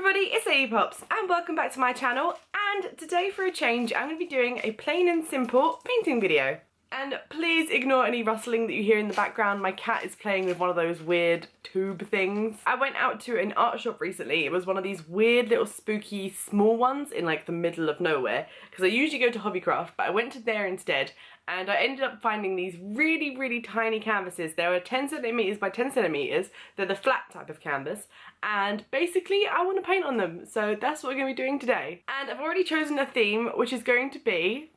everybody, it's Pops and welcome back to my channel, and today for a change I'm going to be doing a plain and simple painting video. And please ignore any rustling that you hear in the background. My cat is playing with one of those weird tube things. I went out to an art shop recently. It was one of these weird little spooky small ones in like the middle of nowhere, because I usually go to Hobbycraft, but I went to there instead. And I ended up finding these really tiny canvases. They were 10 centimeters by 10 centimeters. They're the flat type of canvas. And basically I want to paint on them. So that's what we're going to be doing today. And I've already chosen a theme, which is going to be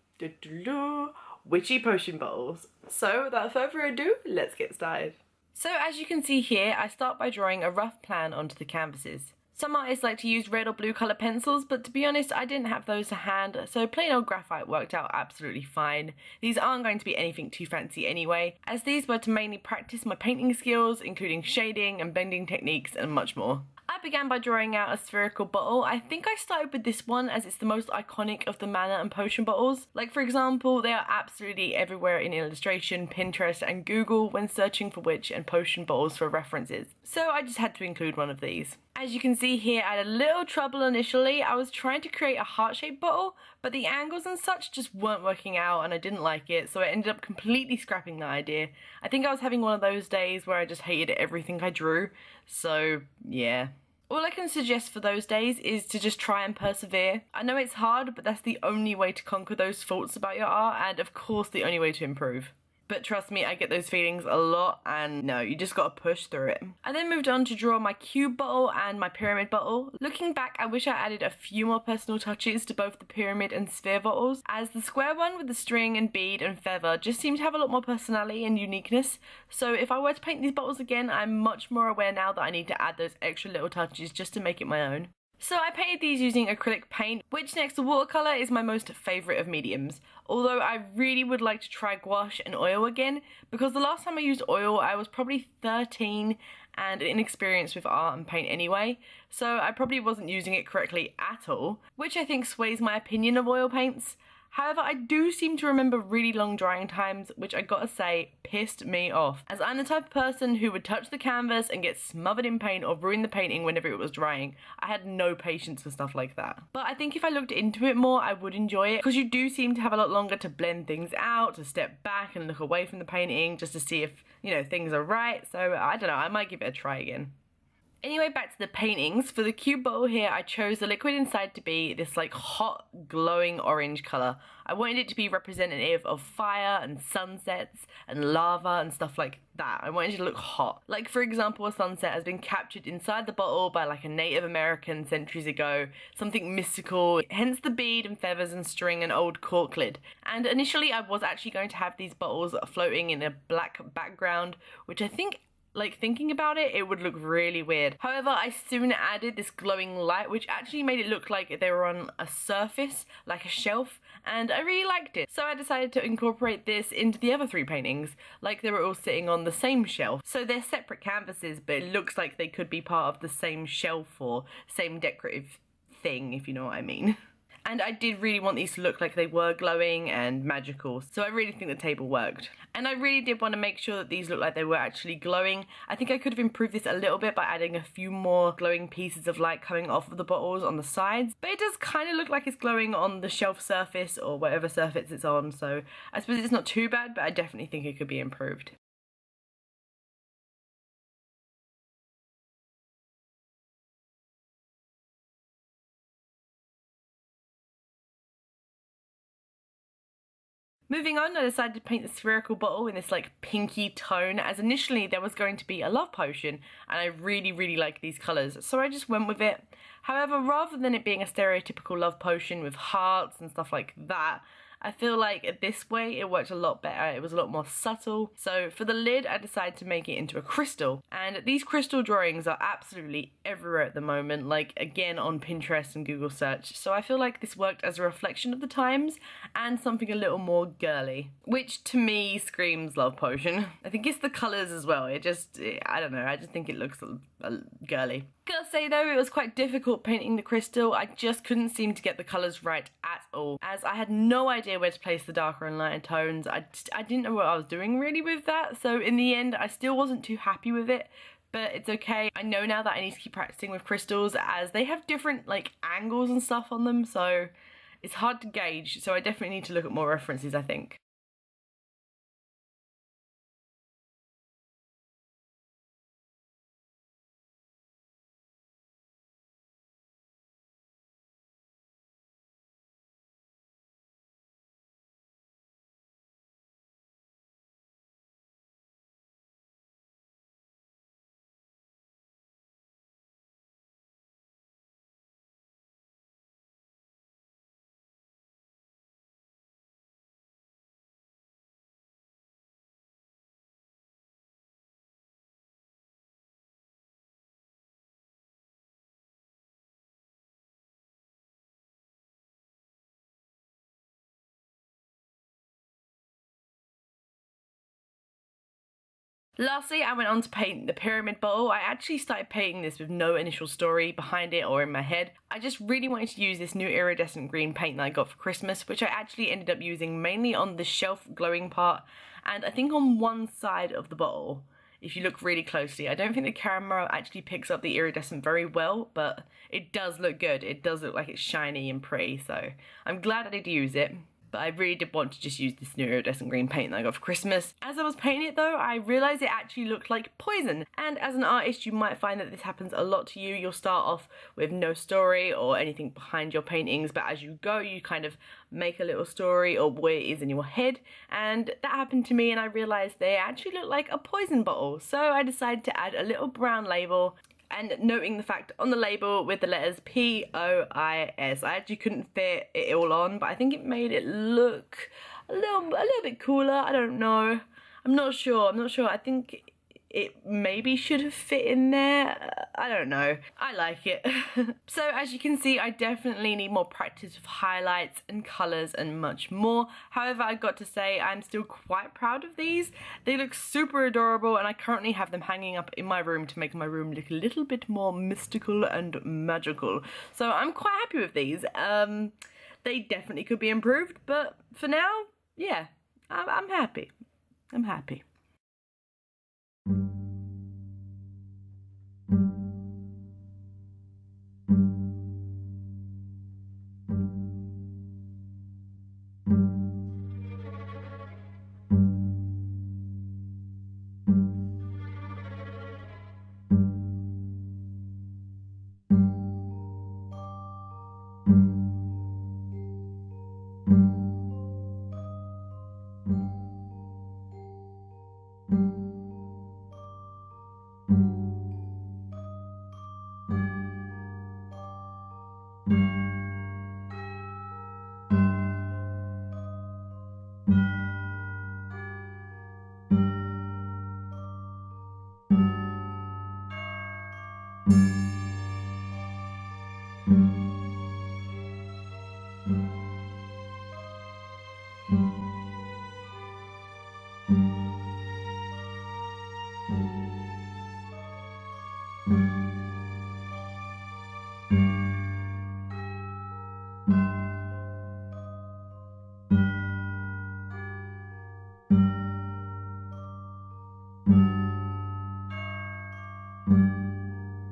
witchy potion bottles. So without further ado, let's get started. So as you can see here, I start by drawing a rough plan onto the canvases. Some artists like to use red or blue colour pencils, but to be honest, I didn't have those to hand, so plain old graphite worked out absolutely fine. These aren't going to be anything too fancy anyway, as these were to mainly practice my painting skills, including shading and blending techniques and much more. I began by drawing out a spherical bottle. I think I started with this one as it's the most iconic of the mana and potion bottles. Like for example, they are absolutely everywhere in illustration, Pinterest and Google when searching for witch and potion bottles for references. So I just had to include one of these. As you can see here, I had a little trouble initially. I was trying to create a heart-shaped bottle, but the angles and such just weren't working out and I didn't like it, so I ended up completely scrapping the idea. I think I was having one of those days where I just hated everything I drew, so yeah. All I can suggest for those days is to just try and persevere. I know it's hard, but that's the only way to conquer those faults about your art, and of course the only way to improve. But trust me, I get those feelings a lot, and no, you just gotta push through it. I then moved on to draw my cube bottle and my pyramid bottle. Looking back, I wish I added a few more personal touches to both the pyramid and sphere bottles, as the square one with the string and bead and feather just seemed to have a lot more personality and uniqueness. So if I were to paint these bottles again, I'm much more aware now that I need to add those extra little touches just to make it my own. So I painted these using acrylic paint, which next to watercolour is my most favourite of mediums. Although I really would like to try gouache and oil again, because the last time I used oil I was probably 13 and inexperienced with art and paint anyway, so I probably wasn't using it correctly at all, which I think sways my opinion of oil paints. However, I do seem to remember really long drying times, which I gotta say pissed me off, as I'm the type of person who would touch the canvas and get smothered in paint or ruin the painting whenever it was drying. I had no patience for stuff like that. But I think if I looked into it more, I would enjoy it, because you do seem to have a lot longer to blend things out, to step back and look away from the painting just to see if, you know, things are right. So I don't know, I might give it a try again. Anyway, back to the paintings. For the cube bottle here, I chose the liquid inside to be this like hot, glowing orange colour. I wanted it to be representative of fire and sunsets and lava and stuff like that. I wanted it to look hot. Like for example, a sunset has been captured inside the bottle by like a Native American centuries ago, something mystical, hence the bead and feathers and string and old cork lid. And initially I was actually going to have these bottles floating in a black background, which I think, like thinking about it, it would look really weird. However, I soon added this glowing light, which actually made it look like they were on a surface, like a shelf, and I really liked it. So I decided to incorporate this into the other three paintings, like they were all sitting on the same shelf. So they're separate canvases, but it looks like they could be part of the same shelf or same decorative thing, if you know what I mean. And I did really want these to look like they were glowing and magical, so I really think the table worked. And I really did want to make sure that these looked like they were actually glowing. I think I could have improved this a little bit by adding a few more glowing pieces of light coming off of the bottles on the sides, but it does kind of look like it's glowing on the shelf surface or whatever surface it's on, so I suppose it's not too bad, but I definitely think it could be improved. Moving on, I decided to paint the spherical bottle in this like pinky tone, as initially there was going to be a love potion and I really like these colours, so I just went with it. However, rather than it being a stereotypical love potion with hearts and stuff like that, I feel like this way it worked a lot better. It was a lot more subtle. So for the lid, I decided to make it into a crystal. And these crystal drawings are absolutely everywhere at the moment, like again on Pinterest and Google search. So I feel like this worked as a reflection of the times and something a little more girly, which to me screams love potion. I think it's the colours as well. I don't know, I just think it looks girly. Gotta say though, it was quite difficult painting the crystal. I just couldn't seem to get the colours right at all, as I had no idea where to place the darker and lighter tones. I didn't know what I was doing really with that, so in the end I still wasn't too happy with it, but it's okay. I know now that I need to keep practicing with crystals as they have different like angles and stuff on them, so it's hard to gauge, so I definitely need to look at more references, I think. Lastly, I went on to paint the pyramid bowl. I actually started painting this with no initial story behind it or in my head. I just really wanted to use this new iridescent green paint that I got for Christmas, which I actually ended up using mainly on the shelf glowing part, and I think on one side of the bottle. If you look really closely, I don't think the camera actually picks up the iridescent very well, but it does look good. It does look like it's shiny and pretty, so I'm glad I did use it. But I really did want to just use this new iridescent green paint that I got for Christmas. As I was painting it though, I realised it actually looked like poison. And as an artist, you might find that this happens a lot to you. You'll start off with no story or anything behind your paintings, but as you go, you kind of make a little story or what it is in your head. And that happened to me, and I realised they actually look like a poison bottle. So I decided to add a little brown label, and noting the fact on the label with the letters P-O-I-S. I actually couldn't fit it all on, but I think it made it look a little bit cooler. I don't know. I'm not sure. I think it maybe should have fit in there. I don't know. I like it. So as you can see, I definitely need more practice with highlights and colours and much more. However, I got to say I'm still quite proud of these. They look super adorable, and I currently have them hanging up in my room to make my room look a little bit more mystical and magical. So I'm quite happy with these. They definitely could be improved, but for now, yeah, I'm happy. I'm happy.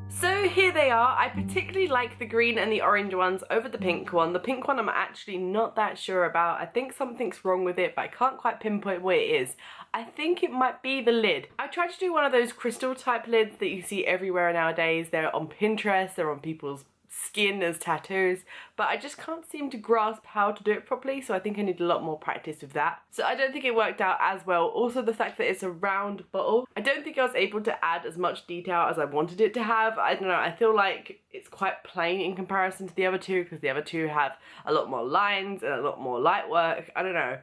So here they are. I particularly like the green and the orange ones over the pink one. The pink one I'm actually not that sure about. I think something's wrong with it, but I can't quite pinpoint what it is. I think it might be the lid. I tried to do one of those crystal type lids that you see everywhere nowadays. They're on Pinterest, they're on people's skin as tattoos, but I just can't seem to grasp how to do it properly, so I think I need a lot more practice with that. So I don't think it worked out as well. Also the fact that it's a round bottle, I don't think I was able to add as much detail as I wanted it to have. I don't know, I feel like it's quite plain in comparison to the other two, because the other two have a lot more lines and a lot more light work. I don't know.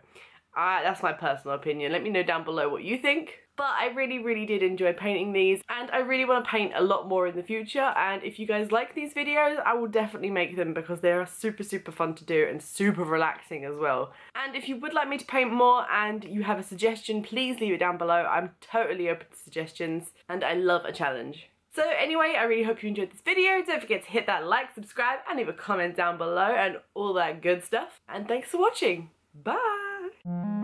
That's my personal opinion. Let me know down below what you think. But I really did enjoy painting these, and I really want to paint a lot more in the future. And if you guys like these videos, I will definitely make them, because they are super fun to do and super relaxing as well. And if you would like me to paint more and you have a suggestion, please leave it down below. I'm totally open to suggestions, and I love a challenge. So anyway, I really hope you enjoyed this video. Don't forget to hit that like, subscribe, and leave a comment down below and all that good stuff. And thanks for watching. Bye!